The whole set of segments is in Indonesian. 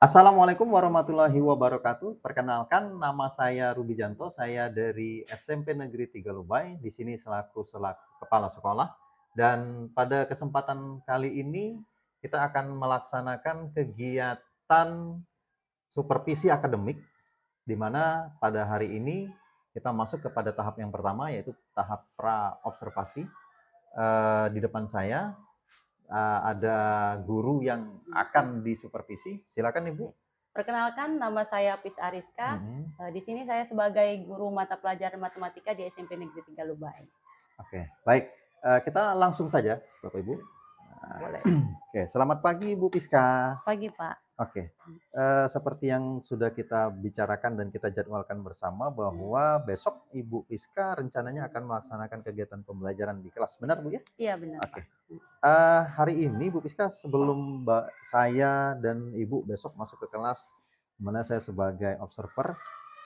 Assalamualaikum warahmatullahi wabarakatuh. Perkenalkan, nama saya Ruby Janto. Saya dari SMP Negeri 3 Lubai. Di sini selaku kepala sekolah. Dan pada kesempatan kali ini kita akan melaksanakan kegiatan supervisi akademik, di mana pada hari ini kita masuk kepada tahap yang pertama, yaitu tahap pra-observasi. Di depan saya ada guru yang akan disupervisi. Silakan Ibu. Perkenalkan, nama saya Pis Ariska. Mhm. Di sini saya sebagai guru mata pelajaran matematika di SMP Negeri 3 Lubai. Oke, baik. Kita langsung saja, Bapak Ibu. Boleh. Oke, selamat pagi Ibu Piska. Pagi, Pak. Oke, seperti yang sudah kita bicarakan dan kita jadwalkan bersama bahwa besok Ibu Piska rencananya akan melaksanakan kegiatan pembelajaran di kelas, benar Bu ya? Iya, benar, Pak. Oke. Hari ini Bu Piska, sebelum saya dan Ibu besok masuk ke kelas, di mana saya sebagai observer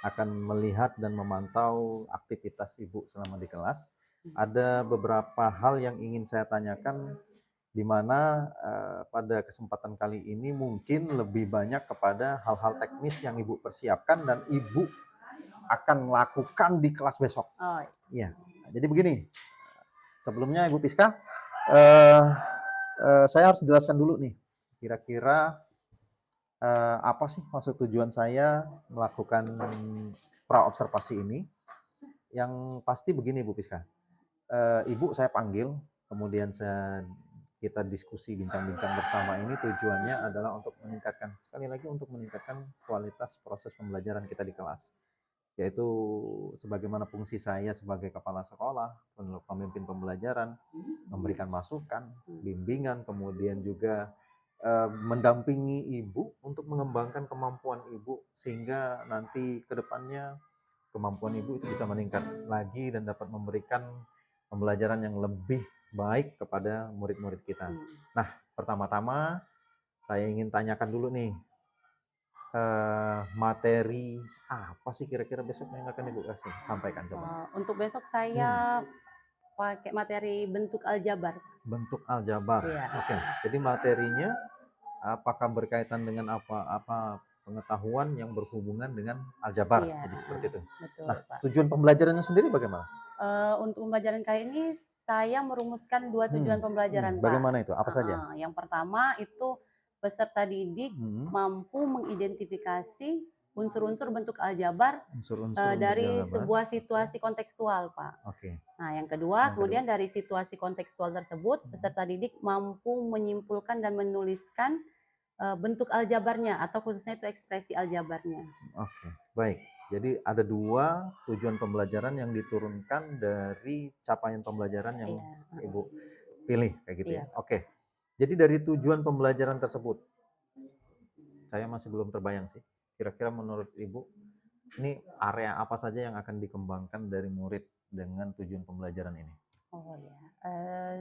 akan melihat dan memantau aktivitas Ibu selama di kelas. Ada beberapa hal yang ingin saya tanyakan, di mana pada kesempatan kali ini mungkin lebih banyak kepada hal-hal teknis yang Ibu persiapkan dan Ibu akan lakukan di kelas besok. Oh, Iya. Jadi begini, sebelumnya Ibu Piska, eh, saya harus jelaskan dulu nih, kira-kira apa sih maksud tujuan saya melakukan pra-observasi ini. Yang pasti begini Bu Piska, Ibu saya panggil, kemudian kita diskusi bincang-bincang bersama, ini tujuannya adalah untuk meningkatkan, sekali lagi untuk meningkatkan kualitas proses pembelajaran kita di kelas. Yaitu sebagaimana fungsi saya sebagai kepala sekolah, pemimpin pembelajaran, memberikan masukan, bimbingan, kemudian juga mendampingi Ibu untuk mengembangkan kemampuan Ibu, sehingga nanti ke depannya kemampuan Ibu itu bisa meningkat lagi dan dapat memberikan pembelajaran yang lebih baik kepada murid-murid kita. Nah, pertama-tama saya ingin tanyakan dulu nih, materi apa sih kira-kira besok yang akan Ibu kasih? Sampaikan coba. Untuk besok saya pakai materi bentuk aljabar. Bentuk aljabar. Iya. Oke. Jadi materinya apakah berkaitan dengan apa pengetahuan yang berhubungan dengan aljabar? Iya, Jadi seperti itu. betul, Nah, Pak. tujuan pembelajarannya sendiri bagaimana? Untuk pembelajaran kali ini saya merumuskan 2 tujuan pembelajaran, Pak. Bagaimana itu? Apa saja? Yang pertama itu peserta didik Mhm. mampu mengidentifikasi unsur-unsur bentuk aljabar Unsur-unsur bentuk dari aljabar. sebuah situasi kontekstual, Pak. Oke. Nah, yang kedua, Yang kedua? kemudian dari situasi kontekstual tersebut, peserta didik mampu menyimpulkan dan menuliskan bentuk aljabarnya atau khususnya itu ekspresi aljabarnya. Oke, baik. Jadi ada 2 tujuan pembelajaran yang diturunkan dari capaian pembelajaran yang Iya, Ibu pilih, kayak gitu ya? iya, Pak. Oke. Jadi dari tujuan pembelajaran tersebut, saya masih belum terbayang sih, kira-kira menurut Ibu, ini area apa saja yang akan dikembangkan dari murid dengan tujuan pembelajaran ini? Oh ya,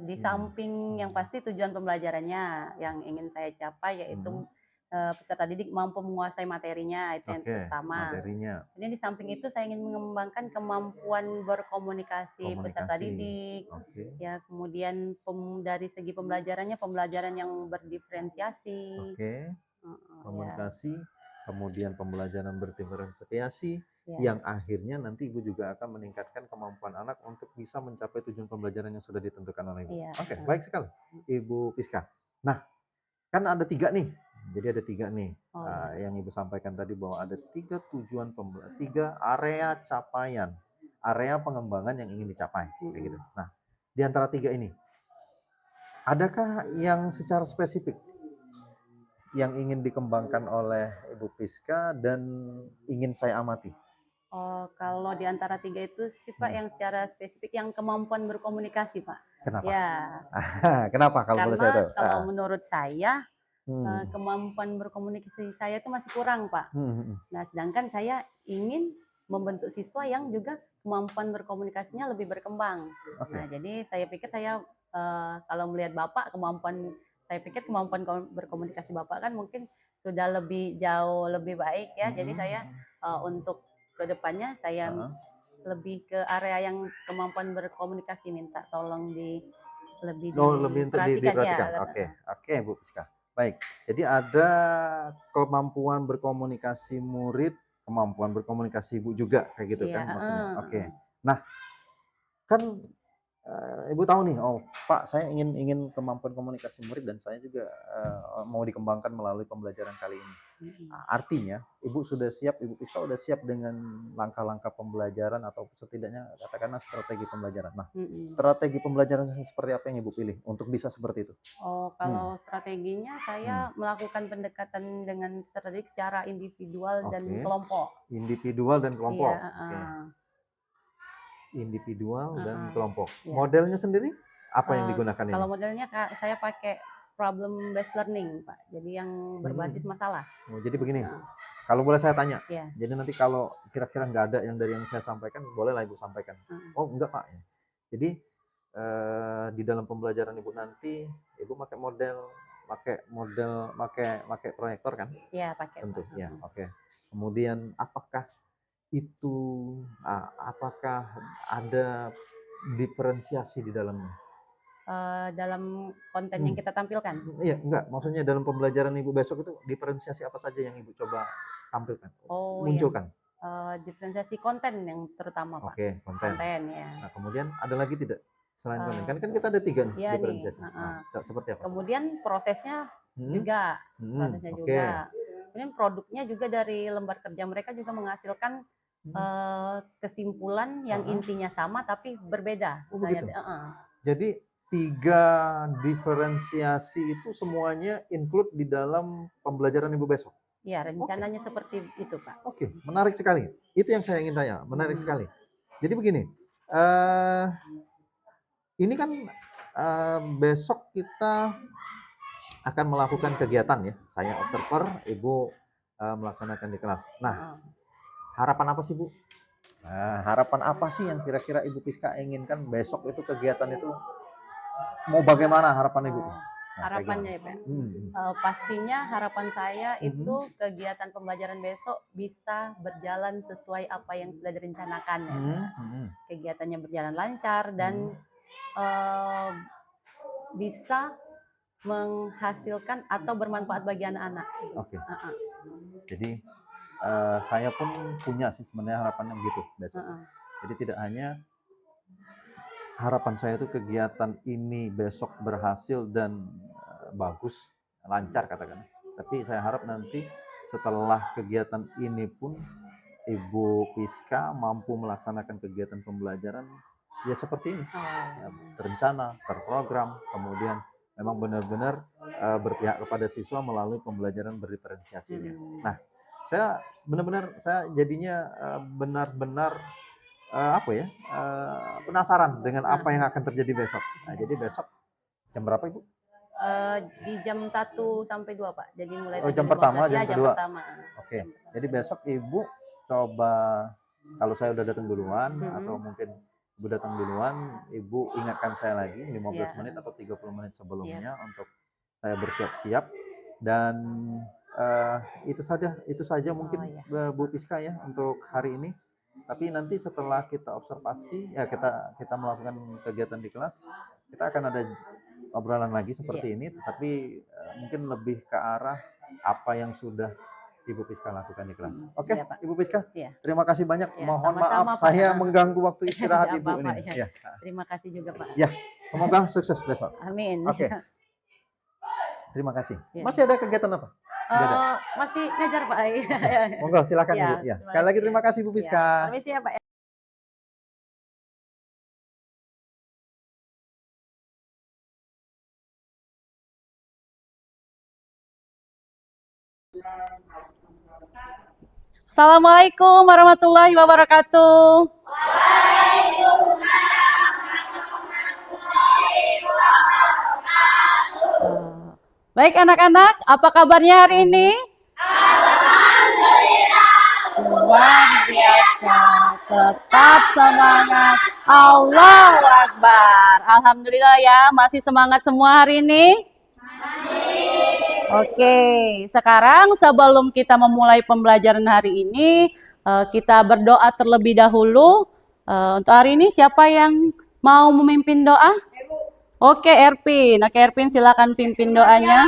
di Mhm. samping yang pasti tujuan pembelajarannya yang ingin saya capai yaitu, Mhm. peserta didik mampu menguasai materinya, itu yang Oke, utama. materinya, Kemudian di samping itu saya ingin mengembangkan kemampuan berkomunikasi peserta komunikasi. didik, Oke. ya kemudian dari segi pembelajarannya, pembelajaran yang berdiferensiasi, Oke. heeh, ya, Komunikasi, kemudian pembelajaran berdiferensiasi, ya, yang akhirnya nanti Ibu juga akan meningkatkan kemampuan anak untuk bisa mencapai tujuan pembelajaran yang sudah ditentukan oleh Ibu. iya, Oke, heeh. baik sekali, Ibu Piska. Nah, kan ada 3 nih, jadi ada 3 nih, Oh ya, yang Ibu sampaikan tadi bahwa ada 3 area capaian, area pengembangan yang ingin dicapai, kayak gitu. mhm. Nah, di antara 3 ini, adakah yang secara spesifik yang ingin dikembangkan oleh Ibu Piska dan ingin saya amati? Oh, kalau di antara 3 itu sih, Pak, Mhm. yang secara spesifik yang kemampuan berkomunikasi, Pak. Kenapa? Ya, Kenapa kalau boleh saya karena tahu? kalau menurut saya, Hmm. kemampuan berkomunikasi saya itu masih kurang, Pak. Mhm mhm. Nah, sedangkan saya ingin membentuk siswa yang juga kemampuan berkomunikasinya lebih berkembang. Nah, Oke. jadi saya pikir saya, kalau melihat Bapak saya pikir kemampuan berkomunikasi Bapak kan mungkin sudah lebih jauh lebih baik ya. Jadi Mhm saya, mhm. untuk kedepannya saya Heeh. lebih ke area yang kemampuan berkomunikasi, minta tolong lebih Oh, lebih untuk diperhatikan ya, diperhatikan? Oke oke Bu Piska. Baik. Jadi ada kemampuan berkomunikasi murid, kemampuan berkomunikasi ibu juga kayak gitu Iya, kan maksudnya. Oke. heeh. Nah, kan ibu tahu nih, oh Pak, saya ingin kemampuan komunikasi murid dan saya juga mau dikembangkan melalui pembelajaran kali ini. Mhm, Artinya, ibu sudah siap, ibu Piska sudah siap dengan langkah-langkah pembelajaran atau setidaknya katakanlah strategi pembelajaran. Nah, mhm. strategi pembelajaran seperti apa yang ibu pilih untuk bisa seperti itu? Oh, Hmm, kalau strateginya saya hmm. melakukan pendekatan dengan strategi secara individual dan Oke, kelompok. individual dan Iya, kelompok. Oke, heeh, individual dan heeh, kelompok. iya. Modelnya sendiri apa yang Eee, digunakan Kalau ini? modelnya Kak, saya pakai problem based learning, Pak. Jadi yang berbasis Mhm. masalah. Oh, jadi begini, Heeh, kalau boleh saya tanya, iya, jadi nanti kalau kira-kira nggak ada yang dari yang saya sampaikan, bolehlah Ibu sampaikan. heeh. Oh, enggak Pak. Jadi di dalam pembelajaran Ibu nanti, Ibu pakai proyektor kan? Iya pakai, Tentu, Pak, ya, heeh. oke. Kemudian itu, apakah ada diferensiasi di dalamnya? Dalam konten yang Hmm. kita tampilkan. Iya, enggak, maksudnya dalam pembelajaran Ibu besok itu diferensiasi apa saja yang Ibu coba tampilkan, Oh, yang, munculkan? diferensiasi konten yang terutama, Pak. Oke, konten. Konten, ya. Nah, kemudian ada lagi tidak selain konten? Eee, Kan kita ada 3 nih iya nih, diferensiasi. heeh. Nah, seperti apa coba? Kemudian prosesnya Mhm, juga prosesnya oke. juga. Kemudian produknya juga dari lembar kerja mereka juga menghasilkan, Mhm, kesimpulan yang heeh. intinya sama tapi berbeda. Oh Misalnya begitu. heeh. Jadi 3 diferensiasi itu semuanya include di dalam pembelajaran Ibu besok? Iya, Oke. rencananya seperti itu, Pak. Oke, menarik sekali. Itu yang saya ingin tanya, menarik Mhm. sekali. Jadi begini, eee, ini kan, besok kita akan melakukan kegiatan ya, saya observer, Ibu, melaksanakan di kelas. Nah, Heeh. harapan apa sih, Bu? Nah, harapan apa sih yang kira-kira Ibu Piska inginkan besok itu kegiatan itu mau bagaimana harapan Ibu tuh? Oh, Nah, kayak gimana? harapannya ya, Pak? Mhm, Pastinya harapan saya itu mhm, kegiatan pembelajaran besok bisa berjalan sesuai apa yang sudah direncanakan ya, mhm, Pak. mhm, Kegiatannya berjalan lancar dan, mhm. eee, bisa menghasilkan atau bermanfaat bagi anak-anak. Oke, Heeh, jadi, saya pun punya sih sebenarnya harapannya begitu besok. heeh. Jadi tidak hanya harapan saya itu kegiatan ini besok berhasil dan, bagus, lancar katakan. Tapi saya harap nanti setelah kegiatan ini pun Ibu Piska mampu melaksanakan kegiatan pembelajaran ya seperti ini, ya Oh, terencana, terprogram, kemudian memang benar-benar, berpihak kepada siswa melalui pembelajaran berdiferensiasinya. mhm. Nah, saya jadinya, benar-benar apa ya, penasaran dengan apa Heeh, yang akan terjadi besok. Nah, iya. jadi besok jam berapa, Ibu? Di jam 1 sampai 2 Pak. Jadi mulai Oh, tujuh jam lima pertama, belas ya jam jam kedua. pertama, Oke. jam pertama, Jadi jam besok Ibu coba kalau saya udah datang duluan atau mhm, mungkin Ibu datang duluan, Ibu ingatkan saya lagi 15 iya, menit atau 30 menit iya, sebelumnya untuk saya bersiap-siap dan, itu saja oh mungkin, iya, Bu Piska ya untuk hari ini. Tapi nanti setelah kita observasi, ya kita kita melakukan kegiatan di kelas, kita akan ada obrolan lagi iya, seperti ini, tetapi, mungkin lebih ke arah apa yang sudah Ibu Piska lakukan di kelas. mhm, Oke, iya Pak, Ibu Piska, iya. terima kasih banyak. Ya, Mohon maaf sama-sama Pak, saya mengganggu waktu istirahat Nggak Ibu apa-apa, ini. ya. Ya, Terima kasih juga Pak. ya, semoga sukses besok. Amin. Oke, terima kasih. Ya. Masih ada kegiatan apa? Nggak ada? Masih ngajar Pak. Oke, monggo silakan Ya, Ibu. Ya, terima sekali lagi kasih ya. terima kasih Bu Ya, Piska. permisi ya Pak. Assalamualaikum warahmatullahi wabarakatuh. Baik anak-anak, apa kabarnya hari ini? Luar biasa, tetap semangat. Allahu Akbar. Alhamdulillah ya, masih semangat semua hari ini. Oke, sekarang sebelum kita memulai pembelajaran hari ini, kita berdoa terlebih dahulu. Untuk hari ini siapa yang mau memimpin doa? Oke, Erpin. Oke, Erpin silakan pimpin doanya.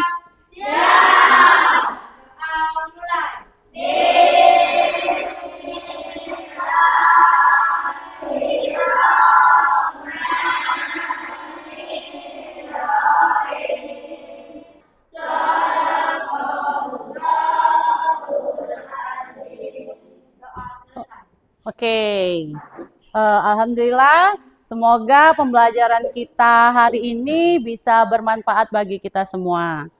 Oke, Alhamdulillah. Semoga pembelajaran kita hari ini bisa bermanfaat bagi kita semua.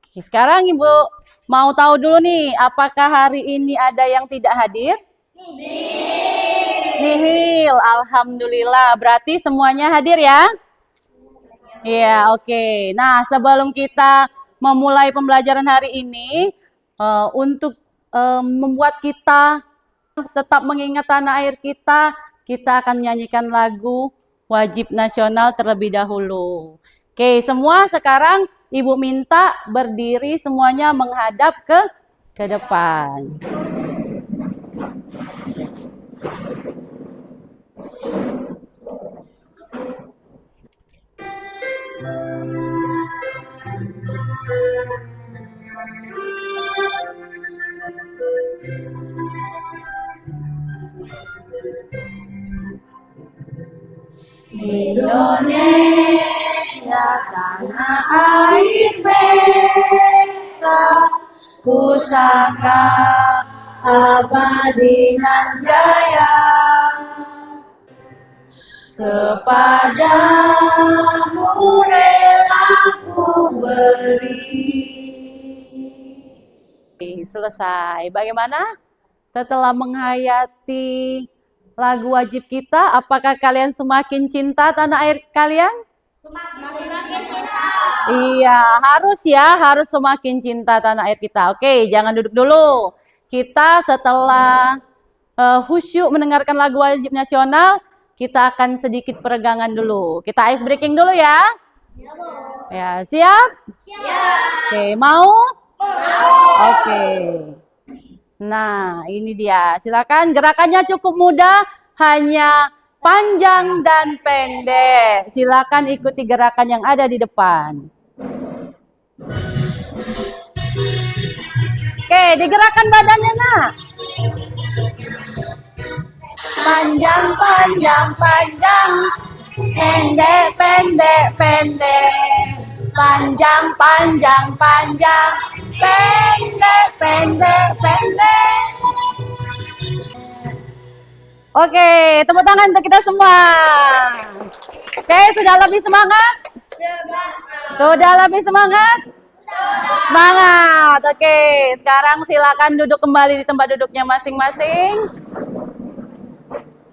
Oke, sekarang Ibu mau tahu dulu nih, apakah hari ini ada yang tidak hadir? Nihil. Alhamdulillah. Berarti semuanya hadir ya? Iya, oke. Nah, sebelum kita memulai pembelajaran hari ini, untuk membuat kita tetap mengingat tanah air kita akan menyanyikan lagu wajib nasional terlebih dahulu. Oke, semua sekarang Ibu minta berdiri semuanya menghadap ke depan. Indonesia tanah air beta, pusaka abadi nan jaya. Kepadamu rela ku beri. Selesai. Bagaimana? Setelah menghayati lagu wajib kita, apakah kalian semakin cinta tanah air kalian? Semakin cinta. Iya, harus semakin cinta tanah air kita. Oke, jangan duduk dulu. Kita setelah khusyuk mendengarkan lagu wajib nasional, kita akan sedikit peregangan dulu. Kita ice breaking dulu ya. Ya, siap? Siap. Oke, mau? Oke. Nah, ini dia. Silakan, gerakannya cukup mudah, hanya panjang dan pendek. Silakan ikuti gerakan yang ada di depan. Oke, digerakkan badannya, Nak. Panjang, panjang, panjang. Pendek, pendek, pendek. Panjang, panjang, panjang. Pendek, pendek, pendek. Oke, tepuk tangan untuk kita semua. Oke, sudah lebih semangat? Sudah lebih semangat? Semangat. Oke, sekarang silakan duduk kembali di tempat duduknya masing-masing.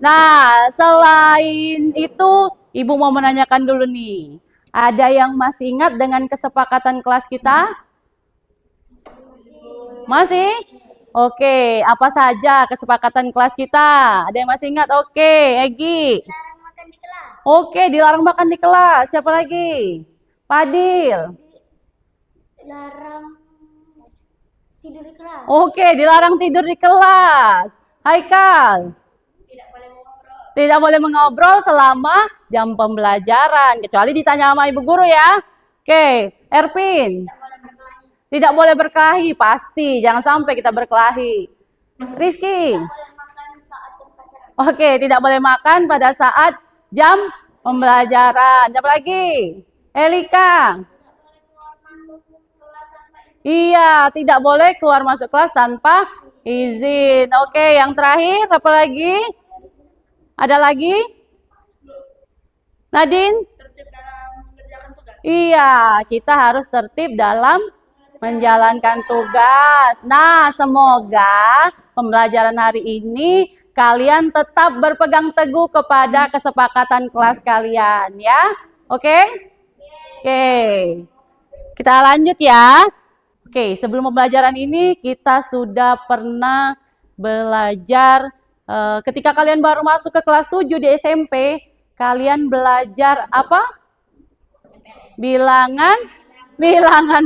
Nah, selain itu, Ibu mau menanyakan dulu nih. Ada yang masih ingat dengan kesepakatan kelas kita? Masih? Oke, apa saja kesepakatan kelas kita? Ada yang masih ingat? Oke, Egi. Dilarang makan di kelas. Oke, dilarang makan di kelas. Siapa lagi? Padil. Dilarang tidur di kelas. Oke, dilarang tidur di kelas. Haikal. Tidak boleh mengobrol selama jam pembelajaran, kecuali ditanya sama ibu guru ya. Oke, Erpin. Tidak boleh berkelahi, pasti. Jangan sampai kita berkelahi. Rizky. Oke, tidak boleh makan pada saat jam pembelajaran. Siapa lagi? Elika. Iya, tidak boleh keluar masuk kelas tanpa izin. Oke, yang terakhir apa lagi? Ada lagi? Nadine? Tertib dalam mengerjakan tugas. Iya, kita harus tertib dalam menjalankan tugas. Nah, semoga pembelajaran hari ini kalian tetap berpegang teguh kepada kesepakatan kelas kalian ya. Oke? Oke. Kita lanjut ya. Oke, sebelum pembelajaran ini kita sudah pernah belajar ketika kalian baru masuk ke kelas 7 di SMP, kalian belajar apa? Bilangan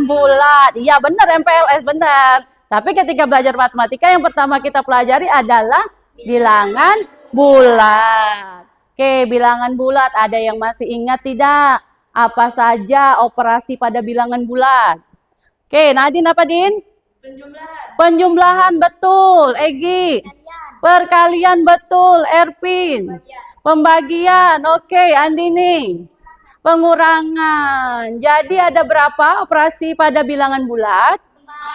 bulat. Iya benar, MPLS benar. Tapi ketika belajar matematika yang pertama kita pelajari adalah bilangan bulat. Oke, bilangan bulat. Ada yang masih ingat tidak? Apa saja operasi pada bilangan bulat? Oke, Nadine apa, Din? Penjumlahan. Penjumlahan, betul. Egi. Kalian. Perkalian, betul. Erpin. Pembagian, oke. Andini. Pengurangan. Jadi ada berapa operasi pada bilangan bulat?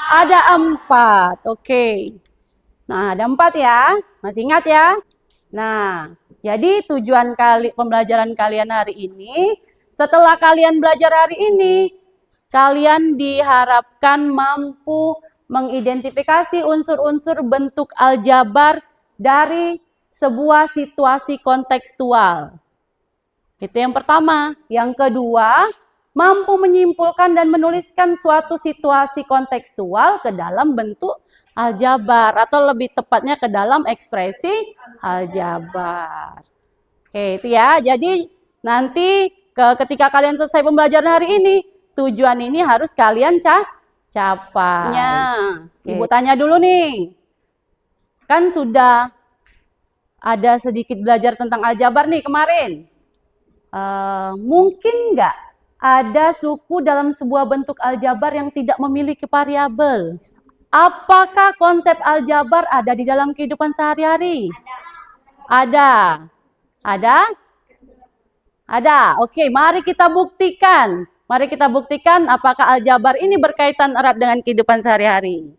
Ada 4, oke. Nah, ada 4 ya. Masih ingat ya? Nah, jadi tujuan pembelajaran kalian hari ini, setelah kalian belajar hari ini, kalian diharapkan mampu mengidentifikasi unsur-unsur bentuk aljabar dari sebuah situasi kontekstual. Itu yang pertama. Yang kedua, mampu menyimpulkan dan menuliskan suatu situasi kontekstual ke dalam bentuk aljabar, atau lebih tepatnya ke dalam ekspresi aljabar. Oke, itu ya. Jadi nanti ketika kalian selesai pembelajaran hari ini, tujuan ini harus kalian capai. Ibu tanya dulu nih. Kan sudah ada sedikit belajar tentang aljabar nih kemarin. Mungkin nggak ada suku dalam sebuah bentuk aljabar yang tidak memiliki variabel? Apakah konsep aljabar ada di dalam kehidupan sehari-hari? Ada. Ada? Ada. Oke, mari kita buktikan. Mari kita buktikan apakah aljabar ini berkaitan erat dengan kehidupan sehari-hari.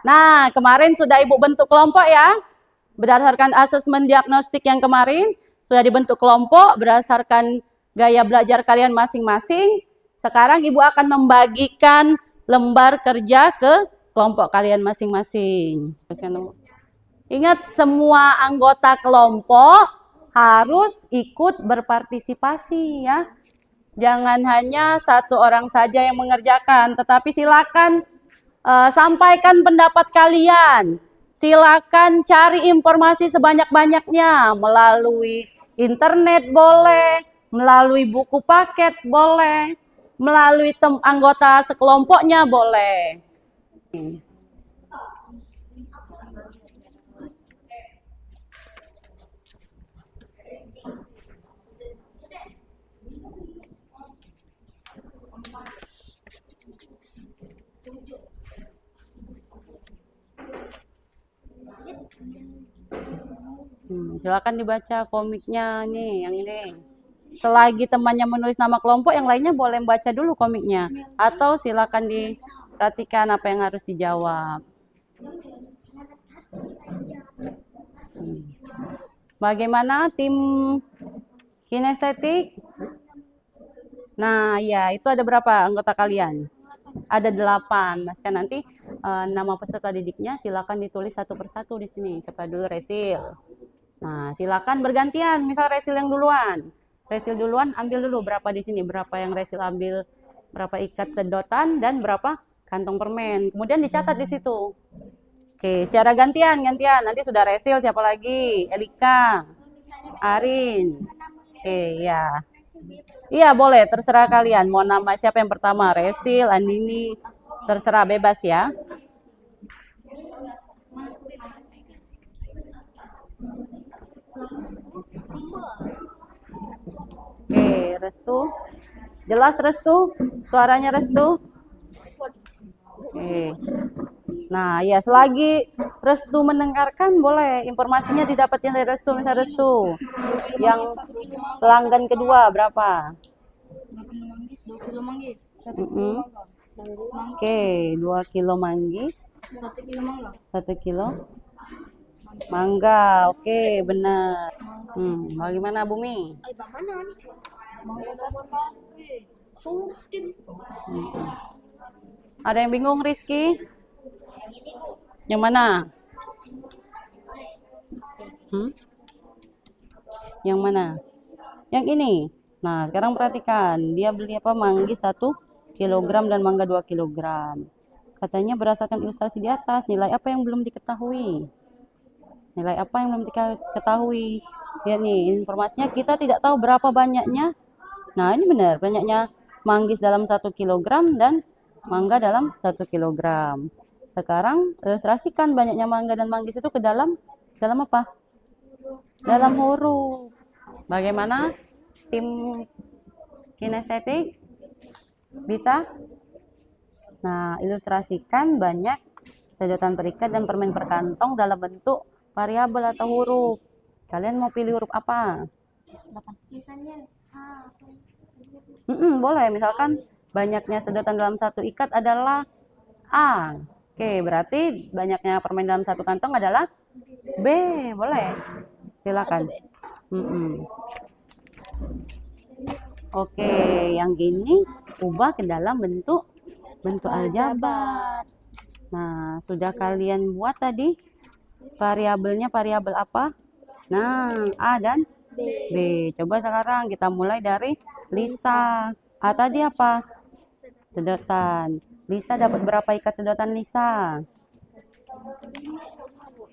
Nah, kemarin sudah Ibu bentuk kelompok ya. Berdasarkan asesmen diagnostik yang kemarin, sudah dibentuk kelompok berdasarkan gaya belajar kalian masing-masing. Sekarang Ibu akan membagikan lembar kerja ke kelompok kalian masing-masing. Ingat, semua anggota kelompok harus ikut berpartisipasi ya. Jangan hanya satu orang saja yang mengerjakan, tetapi silakan sampaikan pendapat kalian. Silakan cari informasi sebanyak-banyaknya melalui internet boleh, melalui buku paket boleh, melalui anggota sekelompoknya boleh. Silakan dibaca komiknya nih, yang ini. Selagi temannya menulis nama kelompok, yang lainnya boleh membaca dulu komiknya. Atau silakan diperhatikan apa yang harus dijawab. Bagaimana tim kinestetik? Nah, ya, itu ada berapa anggota kalian? Ada 8. Mas kan nanti nama peserta didiknya silakan ditulis satu persatu di sini. Siapa dulu? Resil. Nah, silakan bergantian. Misal Resil yang duluan. Resil duluan, ambil dulu berapa di sini. Berapa yang Resil ambil, berapa ikat sedotan, dan berapa kantong permen. Kemudian dicatat di situ. Oke, secara gantian. Nanti sudah Resil, siapa lagi? Elika. Arin. Oke, ya. Iya, boleh. Terserah kalian. Mau nama siapa yang pertama? Resil, Andini. Terserah, bebas ya. Oke, Restu. Jelas Restu? Suaranya Restu? Oke. Nah, ya selagi Restu mendengarkan boleh informasinya didapatkan dari Restu. Misal Restu yang pelanggan kedua berapa? 2 kilo manggis. 1 kilo Oke, 2 kilo manggis. 1 kilo mangga. 1 kilo mangga. Oke, benar. Bagaimana Bumi? Ay, bakanan. Mangga sama Ada yang bingung, Rizky? Yang mana? Yang mana? Yang ini. Nah, sekarang perhatikan. Dia beli apa? Manggis 1 kilogram dan mangga 2 kilogram. Katanya berdasarkan ilustrasi di atas, nilai apa yang belum diketahui? Nilai apa yang belum diketahui? Lihat nih, informasinya kita tidak tahu berapa banyaknya. Nah, ini benar. Banyaknya manggis dalam 1 kilogram dan mangga dalam 1 kilogram. Sekarang ilustrasikan banyaknya mangga dan manggis itu ke dalam apa? Dalam huruf. Bagaimana tim kinestetik? Bisa? Nah, ilustrasikan banyak sedotan perikat dan permen perkantong dalam bentuk variabel atau huruf. Kalian mau pilih huruf apa? Misalnya Boleh, misalkan banyaknya sedotan dalam satu ikat adalah A. Oke, berarti banyaknya permen dalam satu kantong adalah B. Boleh. Silakan. Oke, yang gini ubah ke dalam bentuk aljabar. Nah, sudah kalian buat tadi variabelnya variabel apa? Nah, A dan B. Coba sekarang kita mulai dari Lisa. A tadi apa? Sedotan. Lisa dapat berapa ikat sedotan Lisa?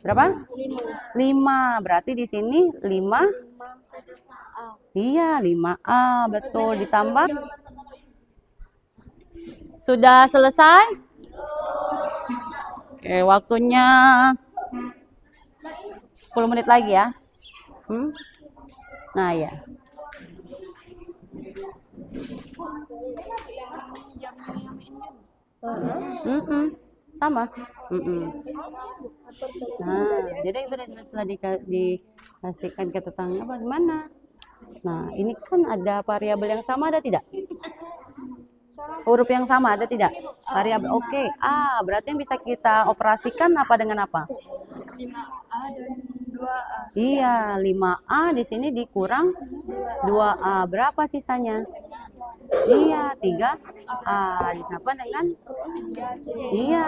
Berapa? 5. Berarti di sini 5. Iya, 5A. Betul. Ditambah. Sudah selesai? Oke, waktunya 10 menit lagi ya. Nah, ya. Sama. Nah, jadi setelah dikasihkan ke tetangga bagaimana? Nah, ini kan ada variabel yang sama ada tidak? Huruf yang sama ada tidak? Variabel. Oke. Berarti yang bisa kita operasikan apa dengan apa? 5A dan 2A. Iya, 5A di sini dikurang 2A. Berapa sisanya? Iya, 3A. Ditambah dengan? Iya.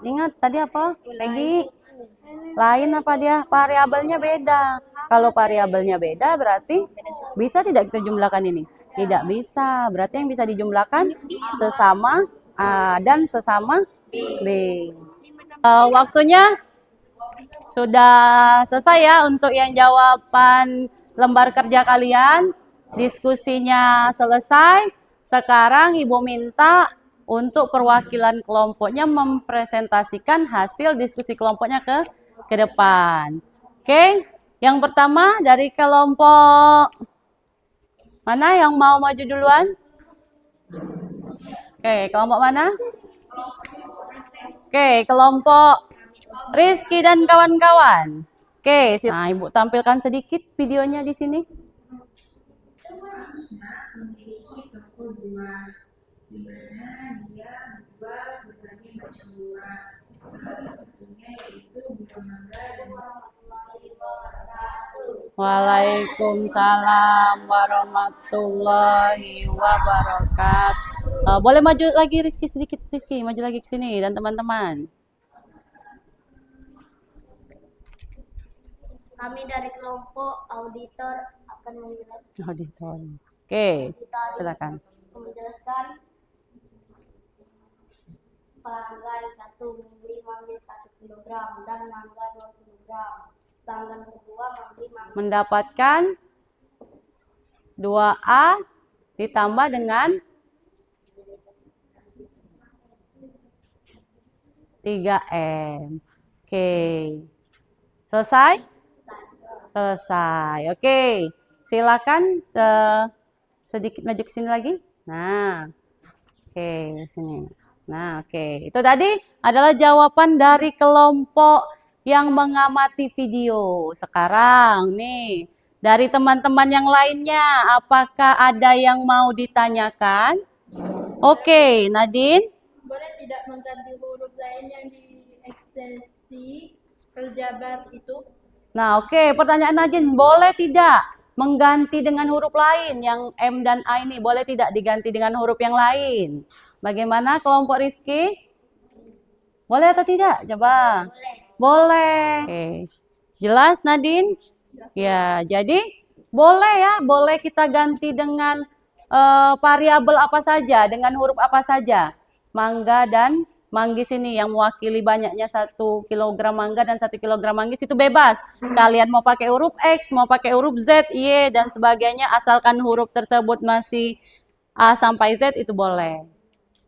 Ingat tadi apa? Peggy? Lain apa dia? Variabelnya beda. Kalau variabelnya beda berarti bisa tidak kita jumlahkan ini? Tidak bisa. Berarti yang bisa dijumlahkan sesama A dan sesama B. Waktunya sudah selesai ya untuk yang jawaban lembar kerja kalian. Diskusinya selesai. Sekarang Ibu minta untuk perwakilan kelompoknya mempresentasikan hasil diskusi kelompoknya ke depan. Oke, yang pertama dari kelompok mana yang mau maju duluan? Oke, kelompok mana? Oke, kelompok Rizky dan kawan-kawan. Oke, nah Ibu tampilkan sedikit videonya di sini. Di mana dia menjual berbagai macam buah. Salah satunya yaitu buah mangga dan Waalaikumsalam warahmatullahi wabarakatuh. Boleh maju lagi Rizky sedikit, Rizky maju lagi ke sini dan teman-teman. Kami dari kelompok auditor akan menjelaskan. Auditor. Oke, silakan. Menjelaskan pelanggan 1 membeli mangga 1 kg dan mangga 2 kg. Pelanggan kedua membeli mangga mendapatkan 2A ditambah dengan 3M. Oke. Selesai? Selesai. Oke. Silakan sedikit maju ke sini lagi. Nah. Oke, sini. Nah, oke. Itu tadi adalah jawaban dari kelompok yang mengamati video. Sekarang nih, dari teman-teman yang lainnya, apakah ada yang mau ditanyakan? Oke, Nadine. boleh tidak mengganti huruf lain yang di ekspresi aljabar itu? Nah, oke. Pertanyaan Nadine, boleh tidak mengganti dengan huruf lain yang M dan A ini? Boleh tidak diganti dengan huruf yang lain? Bagaimana kelompok Rizky? Boleh atau tidak? Coba. Boleh. Oke. Jelas Nadine? Ya, jadi boleh ya. Boleh kita ganti dengan variabel apa saja, dengan huruf apa saja. Mangga dan manggis ini yang mewakili banyaknya 1 kg mangga dan 1 kg manggis itu bebas. Kalian mau pakai huruf X, mau pakai huruf Z, Y, dan sebagainya. Asalkan huruf tersebut masih A sampai Z itu boleh.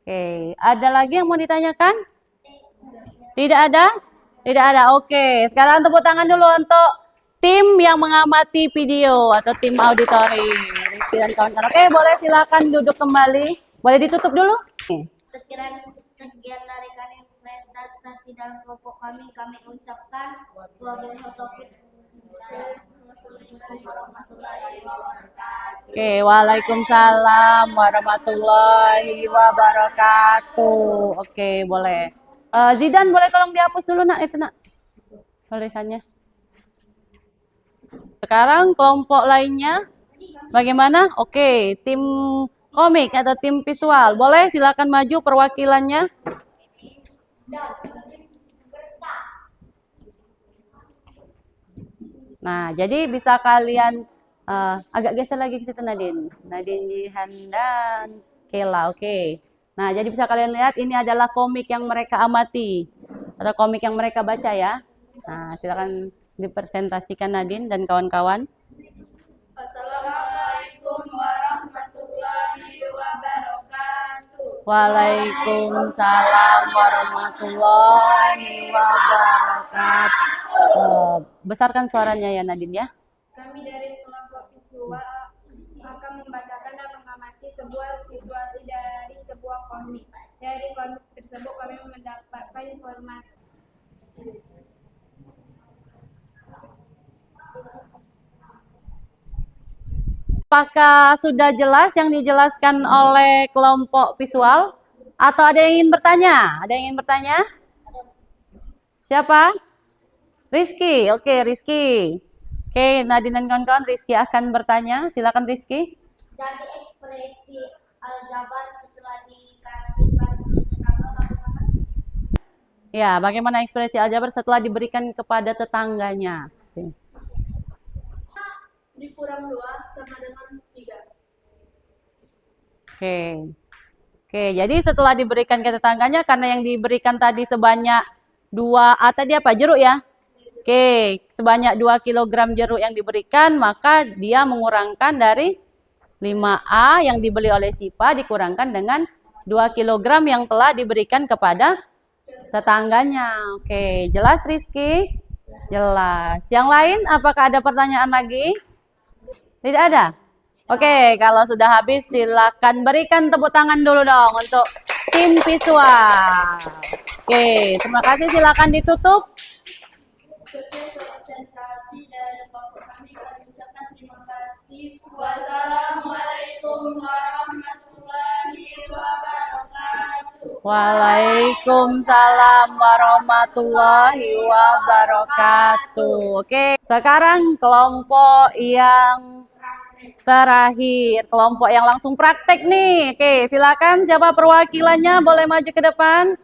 Oke, ada lagi yang mau ditanyakan? Tidak ada? Tidak ada. Oke, sekarang tepuk tangan dulu untuk tim yang mengamati video atau tim auditori. Rizky dan kawan-kawan. Oke, boleh silakan duduk kembali. Boleh ditutup dulu? Sekian dari kami presentasi dalam kelompok kami ucapkan wabillahi taufiq. Assalamualaikum warahmatullahi wabarakatuh. Oke, waalaikumsalam warahmatullahi wabarakatuh. Oke, boleh. Zidan, boleh tolong dihapus dulu nak itu nak tulisannya. Sekarang kelompok lainnya bagaimana? Oke, tim komik atau tim visual. Boleh silakan maju perwakilannya. Nah, jadi bisa kalian agak geser lagi ke situ Nadine. Nadine Jihan dan Kela. Oke. Nah, jadi bisa kalian lihat ini adalah komik yang mereka amati atau komik yang mereka baca ya. Nah, silakan dipresentasikan Nadine dan kawan-kawan. Assalamualaikum warahmatullahi wabarakatuh. Waalaikumsalam warahmatullahi wabarakatuh. Besarkan suaranya ya Nadine ya. Kami dari kelompok visual akan membacakan dan mengamati sebuah situasi dari sebuah komik. Dari komik tersebut kami mendapatkan informasi. Apakah sudah jelas yang dijelaskan oleh kelompok visual? Atau ada yang ingin bertanya? Ada yang ingin bertanya? Siapa? Rizky. Oke, Rizky. Oke, Nadine dan kawan-kawan, Rizky akan bertanya. Silakan Rizky. Jadi ekspresi aljabar setelah dikasihkan bagaimana? Ya, bagaimana ekspresi aljabar setelah diberikan kepada tetangganya? Oke. Dikurang 2 sama dengan 3. Oke, jadi setelah diberikan ke tetangganya, karena yang diberikan tadi sebanyak 2A tadi apa? Jeruk ya? Oke, sebanyak 2 kg jeruk yang diberikan, maka dia mengurangkan dari 5A yang dibeli oleh Sipa dikurangkan dengan 2 kg yang telah diberikan kepada tetangganya. Oke, jelas Rizky? Jelas. Yang lain, apakah ada pertanyaan lagi? Tidak ada? Oke, kalau sudah habis silakan berikan tepuk tangan dulu dong untuk tim visual. Oke, terima kasih. Silakan ditutup. Presentasi dari kelompok kami ucapkan terima kasih. Wassalamualaikum warahmatullahi wabarakatuh. Waalaikumsalam warahmatullahi wabarakatuh. Oke, sekarang kelompok yang terakhir, kelompok yang langsung praktek nih. Oke, silakan siapa perwakilannya boleh maju ke depan.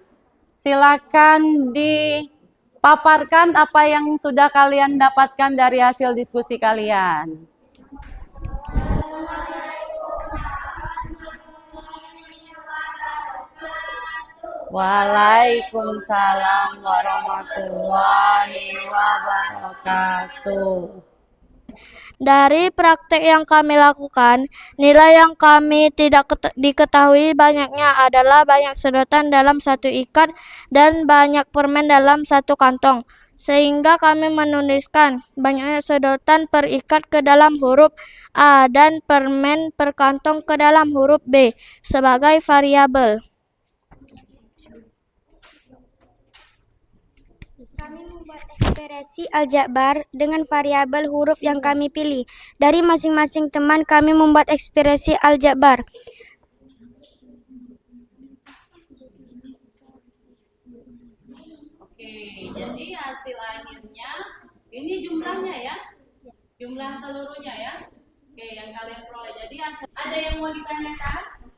Silakan dipaparkan apa yang sudah kalian dapatkan dari hasil diskusi kalian. Waalaikumsalam warahmatullahi wabarakatuh. Dari praktek yang kami lakukan, nilai yang kami tidak diketahui banyaknya adalah banyak sedotan dalam satu ikat dan banyak permen dalam satu kantong. Sehingga kami menuliskan banyaknya sedotan per ikat ke dalam huruf A dan permen per kantong ke dalam huruf B sebagai variabel. Kami membuat ekspresi aljabar dengan variabel huruf yang kami pilih. Dari masing-masing teman kami membuat ekspresi aljabar. Oke, jadi hasil akhirnya ini jumlahnya ya? Jumlah seluruhnya ya? Oke, yang kalian peroleh. Jadi ada yang mau ditanyakan?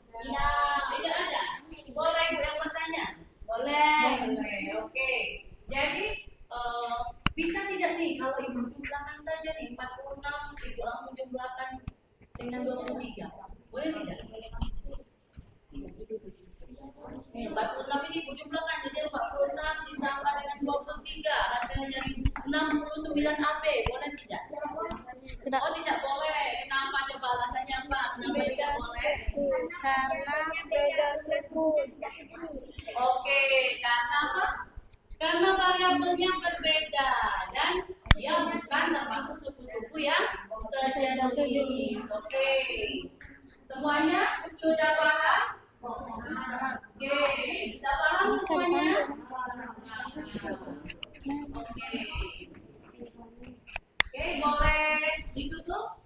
Tidak ada? Boleh Bu yang bertanya? Boleh. Oke. Jadi bisa tidak nih kalau Ibu jumlahkan saja nih 46, Ibu langsung jumlahkan dengan 23. Boleh tidak? 46 ini Ibu jumlahkan jadi 46 ditambah dengan 23 hasilnya jadi 69 AB. Boleh tidak? Oh tidak boleh. Kenapa? Coba alasannya apa? Kenapa tidak boleh? Karena beda suku. Oke, karena apa? Karena variabelnya berbeda dan dia bukan termasuk suku-suku yang sejenis. Oke. Semuanya sudah paham? Oke, sudah paham semuanya? Oke. Oke, boleh ditutup?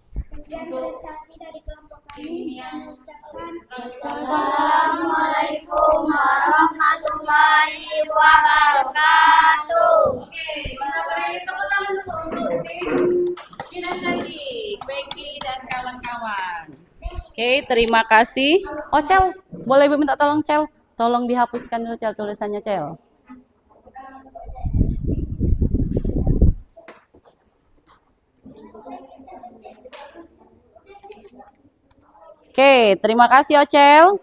Organisasi dari kelompok kami mengucapkan Assalamualaikum warahmatullahi wabarakatuh. Oke, kita beri tepuk tangan dulu untuk Kinan tadi, Becky dan kawan-kawan. Oke, terima kasih. Oh, Cel, boleh Ibu minta tolong, Cel? Tolong dihapuskan dulu, Cel, tulisannya, Cel. Oke, terima kasih, Ocel.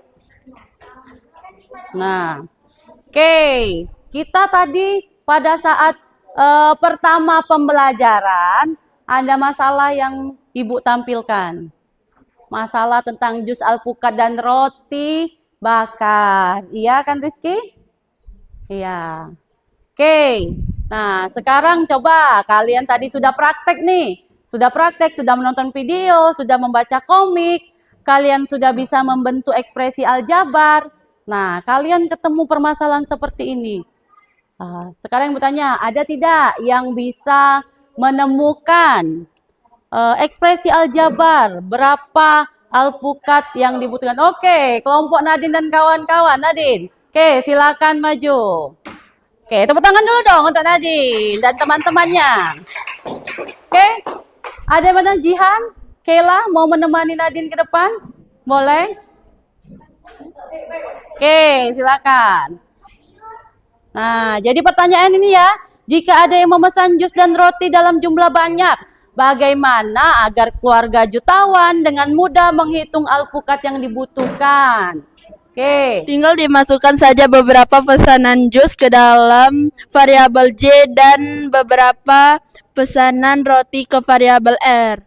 Nah, oke, kita tadi pada saat pertama pembelajaran ada masalah yang Ibu tampilkan. Masalah tentang jus alpukat dan roti bakar. Iya kan Rizky? Iya. Oke. Nah, sekarang coba kalian tadi sudah praktek nih. Sudah praktek, sudah menonton video, sudah membaca komik. Kalian sudah bisa membentuk ekspresi aljabar. Nah, kalian ketemu permasalahan seperti ini. Sekarang yang bertanya, ada tidak yang bisa menemukan ekspresi aljabar? Berapa alpukat yang dibutuhkan? Oke, kelompok Nadine dan kawan-kawan. Nadine, oke, silakan maju. Oke, tepuk tangan dulu dong untuk Nadine dan teman-temannya. Oke, ada mana Jihan? Kayla mau menemani Nadine ke depan? Boleh? Oke, silakan. Nah, jadi pertanyaan ini ya, jika ada yang memesan jus dan roti dalam jumlah banyak, bagaimana agar keluarga jutawan dengan mudah menghitung alpukat yang dibutuhkan? Oke. Tinggal dimasukkan saja beberapa pesanan jus ke dalam variabel J dan beberapa pesanan roti ke variabel R.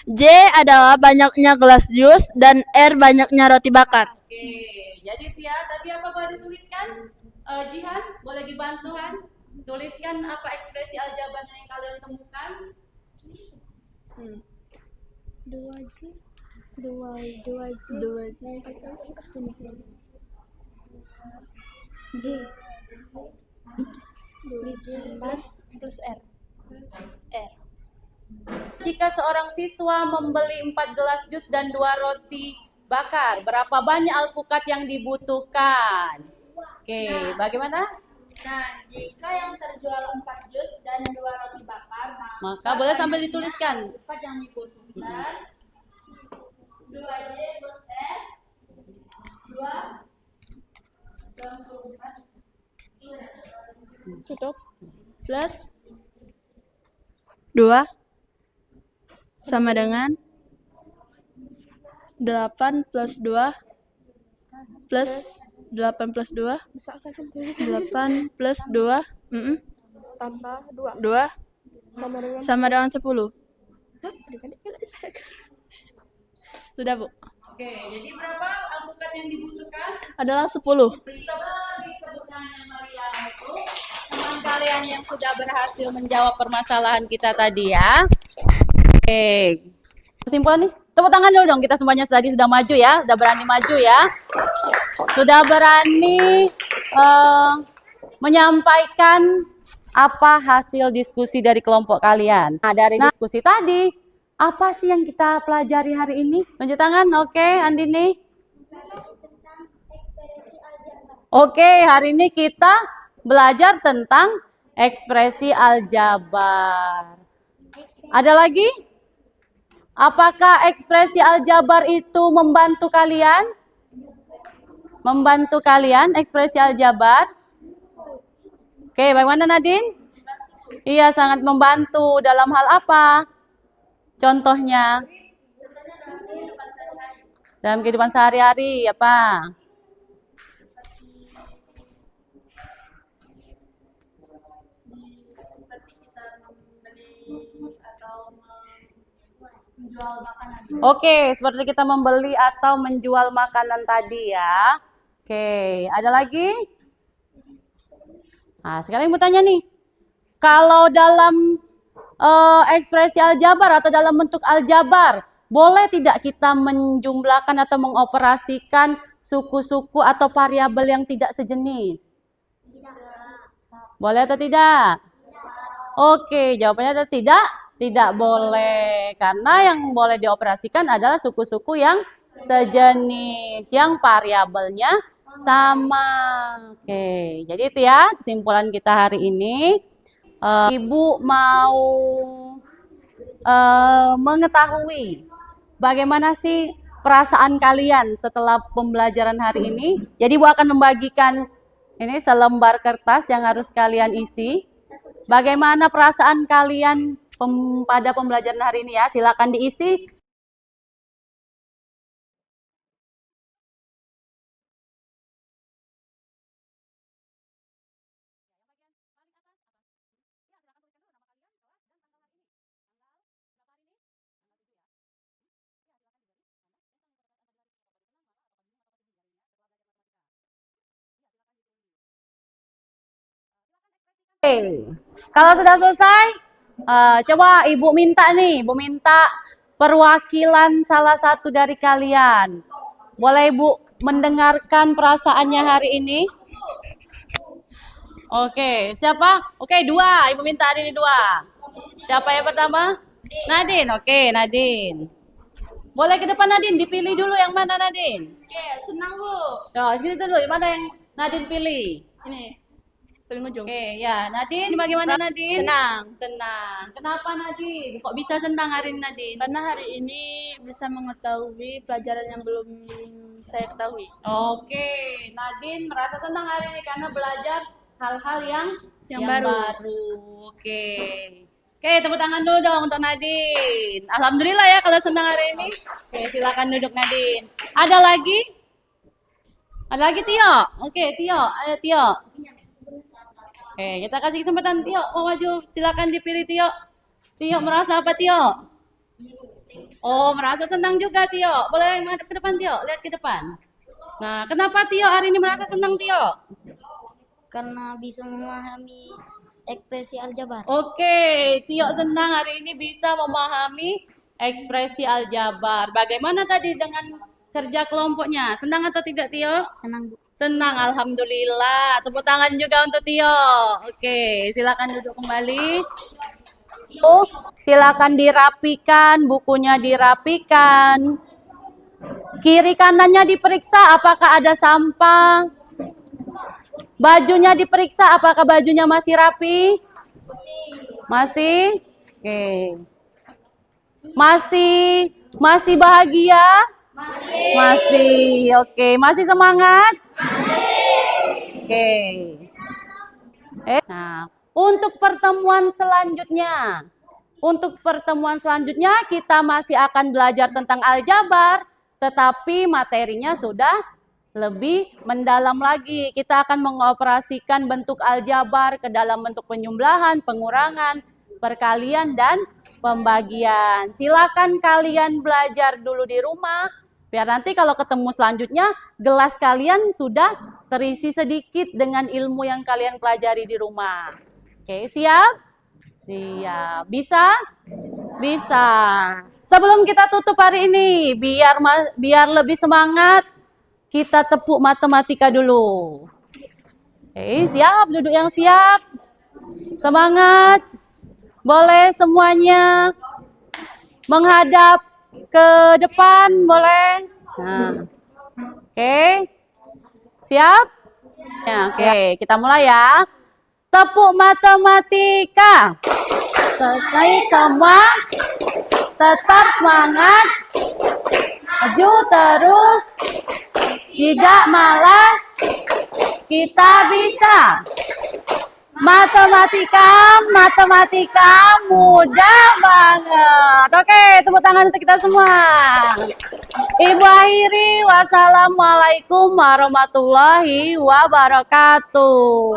J adalah banyaknya gelas jus dan R banyaknya roti bakar. Oke, jadi Tia, tadi apa boleh dituliskan? Jihan, boleh dibantu Han? Tuliskan apa ekspresi aljabarnya yang kalian temukan? 2J 2J J Plus R. Jika seorang siswa membeli 4 gelas jus dan 2 roti bakar, berapa banyak alpukat yang dibutuhkan? Oke, bagaimana? Nah, jika yang terjual 4 jus dan 2 roti bakar, Maka boleh sambil dituliskan. alpukat yang dibutuhkan 2J plus R 2 tutup plus 2 sama dengan 8 plus 2 plus 8 plus 2 8 plus 2 tambah 2 2 sama dengan 10. Sudah, Bu. Oke, jadi berapa alpukat yang dibutuhkan? Adalah 10. Kita beri tepuk tangan Maria untuk teman kalian yang sudah berhasil menjawab permasalahan kita tadi ya. Oke, kesimpulan nih, tepuk tangan dulu dong. Kita semuanya tadi sudah maju ya, sudah berani maju ya, sudah berani menyampaikan apa hasil diskusi dari kelompok kalian. Nah, dari diskusi tadi, apa sih yang kita pelajari hari ini? Tunjuk tangan, oke, Andini. tentang ekspresi aljabar. Oke, hari ini kita belajar tentang ekspresi aljabar. Ada lagi? Apakah ekspresi aljabar itu membantu kalian? Membantu kalian ekspresi aljabar? Oke, bagaimana Nadine? Iya, sangat membantu. Dalam hal apa? Contohnya? Dalam kehidupan sehari-hari, apa? Oke, seperti kita membeli atau menjual makanan tadi ya. Oke, ada lagi? Nah, sekarang ibu tanya nih, kalau dalam ekspresi aljabar atau dalam bentuk aljabar, boleh tidak kita menjumlahkan atau mengoperasikan suku-suku atau variabel yang tidak sejenis? Boleh atau tidak? Oke, jawabannya adalah tidak. Tidak boleh. Karena yang boleh dioperasikan adalah suku-suku yang sejenis, yang variabelnya sama. Oke, jadi itu ya kesimpulan kita hari ini. Ibu mau mengetahui bagaimana sih perasaan kalian setelah pembelajaran hari ini. Jadi Ibu akan membagikan ini selembar kertas yang harus kalian isi. Bagaimana perasaan kalian pada pembelajaran hari ini ya? Silakan diisi. Oke, kalau sudah selesai, coba Ibu minta nih, Ibu minta perwakilan salah satu dari kalian. Boleh Ibu mendengarkan perasaannya hari ini? Oke, siapa? Oke, dua. Ibu minta hari ini dua. Siapa yang pertama? Nadine. Oke, Nadine. Boleh ke depan Nadine, dipilih dulu yang mana Nadine? Oke, senang Bu. Oh, sini dulu, yang mana yang Nadine pilih? Ini paling ujung. Oke, ya Nadine, bagaimana Nadine? Senang. Senang. Kenapa Nadine? Kok bisa senang hari ini Nadine? Karena hari ini bisa mengetahui pelajaran yang belum saya ketahui. Oke, Nadine merasa senang hari ini karena belajar hal-hal yang baru. Oke. Oke, tepuk tangan dulu dong untuk Nadine. Alhamdulillah ya kalau senang hari ini. Oke, silakan duduk Nadine. Ada lagi? Ada lagi Tio? Oke, Tio. Ayo Tio. Oke, kita kasih kesempatan Tio mau maju. Silakan dipilih Tio. Tio merasa apa Tio? Oh, merasa senang juga Tio. Boleh madep ke depan Tio, lihat ke depan. Nah, kenapa Tio hari ini merasa senang Tio? Karena bisa memahami ekspresi aljabar. Oke, Tio senang hari ini bisa memahami ekspresi aljabar. Bagaimana tadi dengan kerja kelompoknya? Senang atau tidak Tio? Senang, Bu. Senang, alhamdulillah. Tepuk tangan juga untuk Tio. Oke, silakan duduk kembali. Silakan dirapikan, bukunya dirapikan. Kiri kanannya diperiksa apakah ada sampah. Bajunya diperiksa apakah bajunya masih rapi? Masih? Oke. Masih bahagia? Masih. Oke, masih semangat? Oke. Nah, untuk pertemuan selanjutnya kita masih akan belajar tentang aljabar, tetapi materinya sudah lebih mendalam lagi. Kita akan mengoperasikan bentuk aljabar ke dalam bentuk penjumlahan, pengurangan, perkalian, dan pembagian. Silakan kalian belajar dulu di rumah, biar nanti kalau ketemu selanjutnya, gelas kalian sudah terisi sedikit dengan ilmu yang kalian pelajari di rumah. Oke, siap? Siap. Bisa? Bisa. Sebelum kita tutup hari ini, biar lebih semangat, kita tepuk matematika dulu. Oke, siap? Duduk yang siap. Semangat. Boleh semuanya menghadap ke depan, boleh? Nah. Oke. Siap? Ya, oke, kita mulai ya. Tepuk matematika. Selesai semua. Tetap semangat. Maju terus. Tidak malas. Kita bisa. Matematika mudah banget. Oke, tepuk tangan untuk kita semua. Ibu akhiri, wassalamualaikum warahmatullahi wabarakatuh.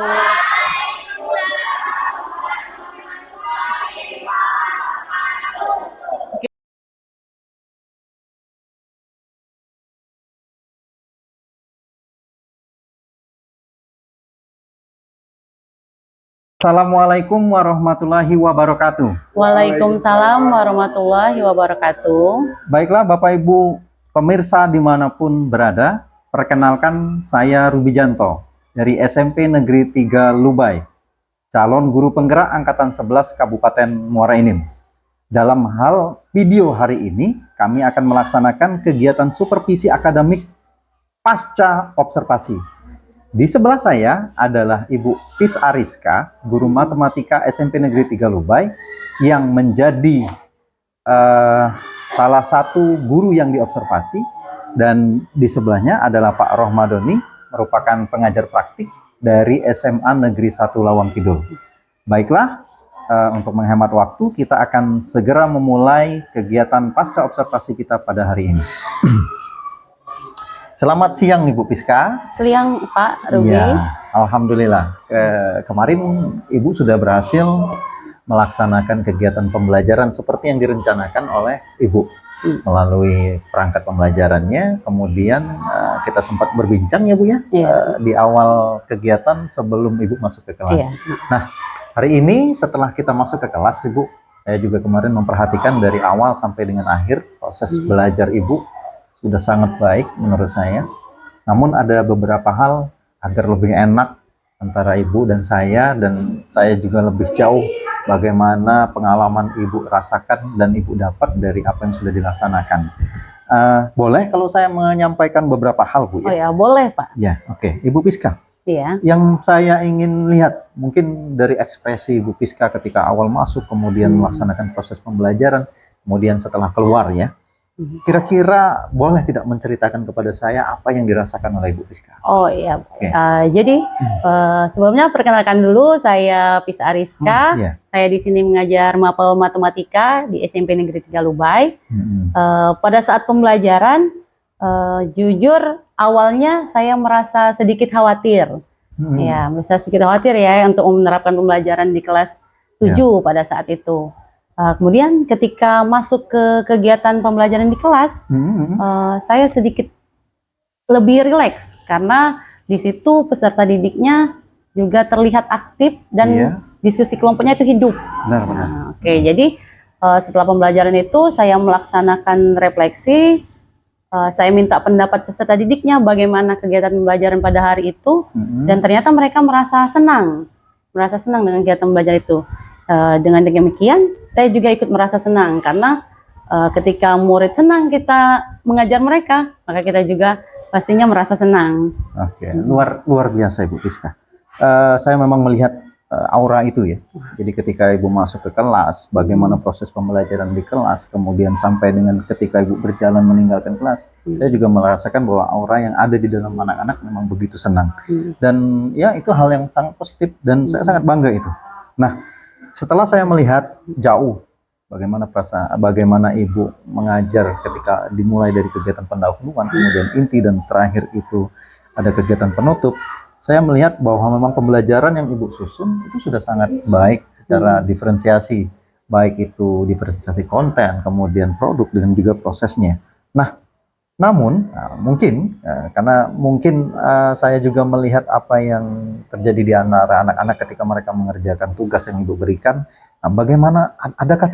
Assalamualaikum warahmatullahi wabarakatuh. Waalaikumsalam warahmatullahi wabarakatuh. Baiklah Bapak Ibu pemirsa dimanapun berada, perkenalkan saya Rubijanto dari SMP Negeri 3 Lubai, calon guru penggerak Angkatan 11 Kabupaten Muara Enim. Dalam hal video hari ini, kami akan melaksanakan kegiatan supervisi akademik pasca observasi. Di sebelah saya adalah Ibu Pis Ariska, guru matematika SMP Negeri 3 Lubai, yang menjadi salah satu guru yang diobservasi, dan di sebelahnya adalah Pak Rohmadoni, merupakan pengajar praktik dari SMA Negeri 1 Lawang Kidul. Baiklah, untuk menghemat waktu, kita akan segera memulai kegiatan pasca observasi kita pada hari ini. Selamat siang Ibu Piska. Siang Pak Ruby. Iya, alhamdulillah. Kemarin Ibu sudah berhasil melaksanakan kegiatan pembelajaran seperti yang direncanakan oleh Ibu melalui perangkat pembelajarannya. Kemudian kita sempat berbincang ya Bu ya, di awal kegiatan sebelum Ibu masuk ke kelas. Nah, hari ini setelah kita masuk ke kelas Ibu, saya juga kemarin memperhatikan dari awal sampai dengan akhir proses belajar Ibu sudah sangat baik menurut saya. Namun ada beberapa hal agar lebih enak antara Ibu dan saya juga lebih jauh bagaimana pengalaman Ibu rasakan dan Ibu dapat dari apa yang sudah dilaksanakan. Boleh kalau saya menyampaikan beberapa hal Bu ya? Oh ya, boleh Pak. Ya, oke. Ibu Piska. Iya. Yang saya ingin lihat mungkin dari ekspresi Ibu Piska ketika awal masuk, kemudian melaksanakan proses pembelajaran, kemudian setelah keluar ya. Kira-kira boleh tidak menceritakan kepada saya apa yang dirasakan oleh Ibu Piska? Oh iya. Oke. Jadi sebelumnya perkenalkan dulu, saya Pis Ariska. Iya. Saya di sini mengajar mapel matematika di SMP Negeri 3 Lubai. Pada saat pembelajaran, jujur awalnya saya merasa sedikit khawatir. Ya, merasa sedikit khawatir ya untuk menerapkan pembelajaran di kelas 7 pada saat itu. Kemudian ketika masuk ke kegiatan pembelajaran di kelas, saya sedikit lebih rileks karena di situ peserta didiknya juga terlihat aktif dan diskusi kelompoknya itu hidup. Benar. Oke, jadi setelah pembelajaran itu saya melaksanakan refleksi, saya minta pendapat peserta didiknya bagaimana kegiatan pembelajaran pada hari itu, dan ternyata mereka merasa senang dengan kegiatan belajar itu. Dengan demikian, saya juga ikut merasa senang karena ketika murid senang kita mengajar mereka, maka kita juga pastinya merasa senang. Oke, luar biasa Ibu Piska. Saya memang melihat aura itu ya. Jadi ketika Ibu masuk ke kelas, bagaimana proses pembelajaran di kelas, kemudian sampai dengan ketika Ibu berjalan meninggalkan kelas, saya juga merasakan bahwa aura yang ada di dalam anak-anak memang begitu senang. Dan ya itu hal yang sangat positif dan saya sangat bangga itu. Nah, setelah saya melihat jauh bagaimana Ibu mengajar ketika dimulai dari kegiatan pendahuluan, kemudian inti, dan terakhir itu ada kegiatan penutup, saya melihat bahwa memang pembelajaran yang Ibu susun itu sudah sangat baik secara diferensiasi, baik itu diferensiasi konten, kemudian produk, dan juga prosesnya. Nah, namun mungkin karena mungkin saya juga melihat apa yang terjadi di antara anak-anak ketika mereka mengerjakan tugas yang Ibu berikan. Bagaimana, adakah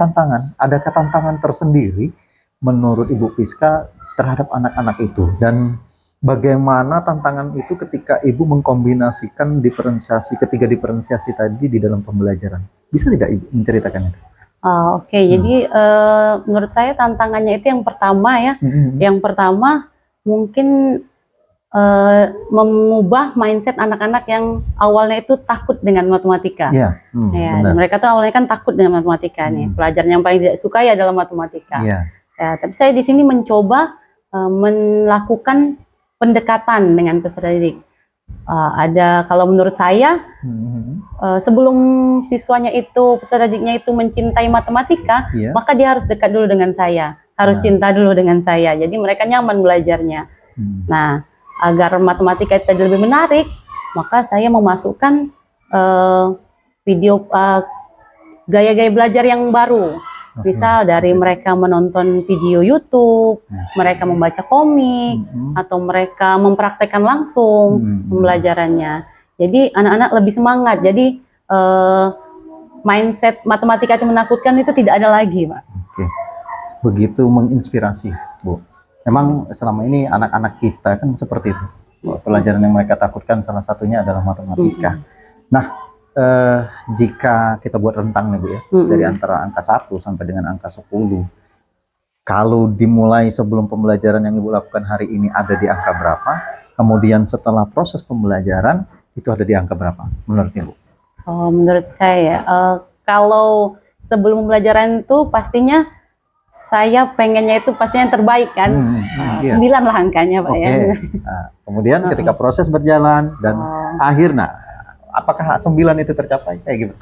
tantangan tersendiri menurut Ibu Piska terhadap anak-anak itu, dan bagaimana tantangan itu ketika Ibu mengkombinasikan ketiga diferensiasi tadi di dalam pembelajaran? Bisa tidak Ibu menceritakan itu? Oke, jadi menurut saya tantangannya itu yang pertama ya. Yang pertama mungkin mengubah mindset anak-anak yang awalnya itu takut dengan matematika. Mereka tuh awalnya kan takut dengan matematika nih. Pelajaran yang paling tidak suka ya adalah matematika. Ya, tapi saya di sini mencoba melakukan pendekatan dengan peserta didik. Kalau menurut saya sebelum siswanya itu, peserta didiknya itu mencintai matematika, maka dia harus dekat dulu dengan saya, harus cinta dulu dengan saya. Jadi mereka nyaman belajarnya. Nah, agar matematika itu lebih menarik, maka saya memasukkan video gaya-gaya belajar yang baru. Misal dari mereka menonton video YouTube, mereka membaca komik, atau mereka mempraktekkan langsung pembelajarannya. Jadi anak-anak lebih semangat. Jadi mindset matematika itu menakutkan itu tidak ada lagi, Pak. Oke, begitu menginspirasi, Bu. Memang selama ini anak-anak kita kan seperti itu. Pelajaran yang mereka takutkan salah satunya adalah matematika. Nah, jika kita buat rentang nih Bu ya, dari antara angka 1 sampai dengan angka 10, kalau dimulai sebelum pembelajaran yang Ibu lakukan hari ini ada di angka berapa, kemudian setelah proses pembelajaran itu ada di angka berapa menurut Ibu? Oh, menurut saya, kalau sebelum pembelajaran itu pastinya saya pengennya itu pastinya yang terbaik kan. Iya. 9 lah angkanya, Pak Oke. ya. Nah, kemudian ketika proses berjalan dan akhirnya, apakah 9 itu tercapai? Kayak gitu?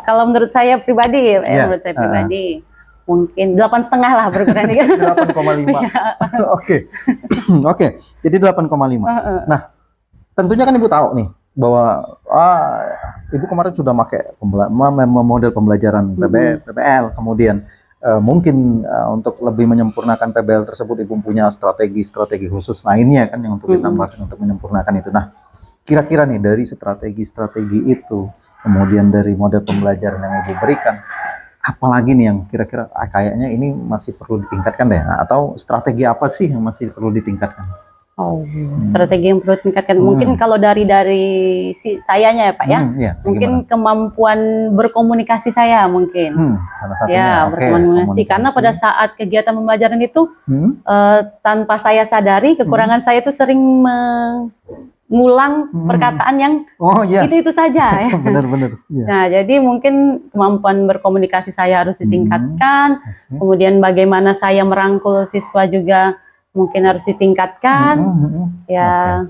Kalau menurut saya pribadi, Iya. menurut saya pribadi, mungkin 8,5 lah berkurang dikit. 8,5. Oke. Oke, jadi 8,5. Nah, tentunya kan Ibu tahu nih bahwa Ibu kemarin sudah pakai model pembelajaran PBL, kemudian mungkin untuk lebih menyempurnakan PBL tersebut Ibu punya strategi-strategi khusus lainnya kan yang untuk ditambahkan untuk menyempurnakan itu. Nah, kira-kira nih dari strategi-strategi itu, kemudian dari model pembelajaran yang Ibu berikan, apalagi nih yang kira-kira kayaknya ini masih perlu ditingkatkan deh, atau strategi apa sih yang masih perlu ditingkatkan? Strategi yang perlu ditingkatkan mungkin kalau dari sayanya ya Pak ya, Iya, mungkin kemampuan berkomunikasi saya mungkin. Salah satunya. Ya, Oke, berkomunikasi karena pada saat kegiatan pembelajaran itu tanpa saya sadari kekurangan saya itu sering mengulang perkataan yang itu saja ya. Benar-benar. Iya. Nah, jadi mungkin kemampuan berkomunikasi saya harus ditingkatkan. Kemudian bagaimana saya merangkul siswa juga mungkin harus ditingkatkan. Ya,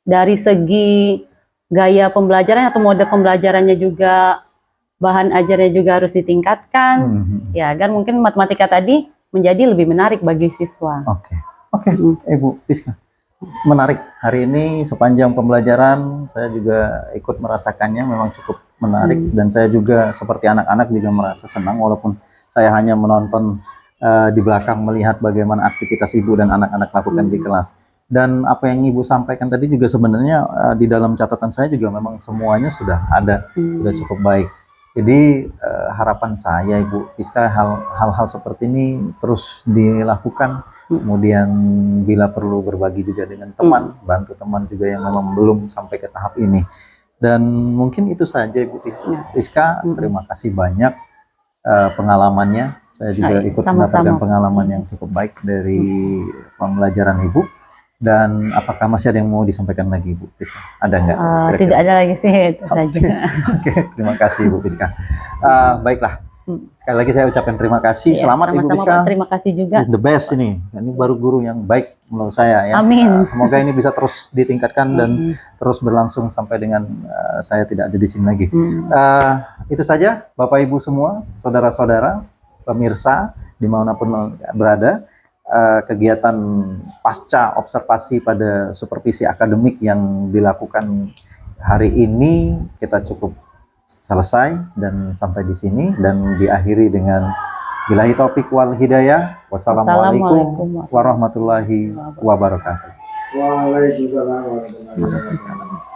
dari segi gaya pembelajaran atau mode pembelajarannya juga, bahan ajarnya juga harus ditingkatkan. Ya, agar mungkin matematika tadi menjadi lebih menarik bagi siswa. Oke, Ibu Piska. Menarik. Hari ini sepanjang pembelajaran saya juga ikut merasakannya, memang cukup menarik dan saya juga seperti anak-anak juga merasa senang walaupun saya hanya menonton di belakang melihat bagaimana aktivitas Ibu dan anak-anak lakukan di kelas. Dan apa yang Ibu sampaikan tadi juga sebenarnya di dalam catatan saya juga memang semuanya sudah ada, sudah cukup baik. Jadi harapan saya Ibu Piska hal-hal seperti ini terus dilakukan. Kemudian bila perlu berbagi juga dengan teman, bantu teman juga yang memang belum sampai ke tahap ini. Dan mungkin itu saja Ibu Piska, terima kasih banyak pengalamannya. Saya juga ikut mendapatkan pengalaman yang cukup baik dari pembelajaran Ibu. Dan apakah masih ada yang mau disampaikan lagi Ibu Piska? Ada nggak? Tidak ada lagi sih, itu saja. Oke, terima kasih Ibu Piska. Baiklah. Sekali lagi saya ucapkan terima kasih. Selamat Ibu Piska. Pak, terima kasih juga. Is the best ini. Ini baru guru yang baik menurut saya ya. Amin. Semoga ini bisa terus ditingkatkan dan terus berlangsung sampai dengan saya tidak ada di sini lagi. Itu saja Bapak Ibu semua, saudara-saudara, pemirsa dimanapun berada, kegiatan pasca observasi pada supervisi akademik yang dilakukan hari ini kita cukup selesai dan sampai di sini dan diakhiri dengan billahi taufik wal hidayah. Wassalamualaikum warahmatullahi wabarakatuh. Waalaikumsalam warahmatullahi wabarakatuh.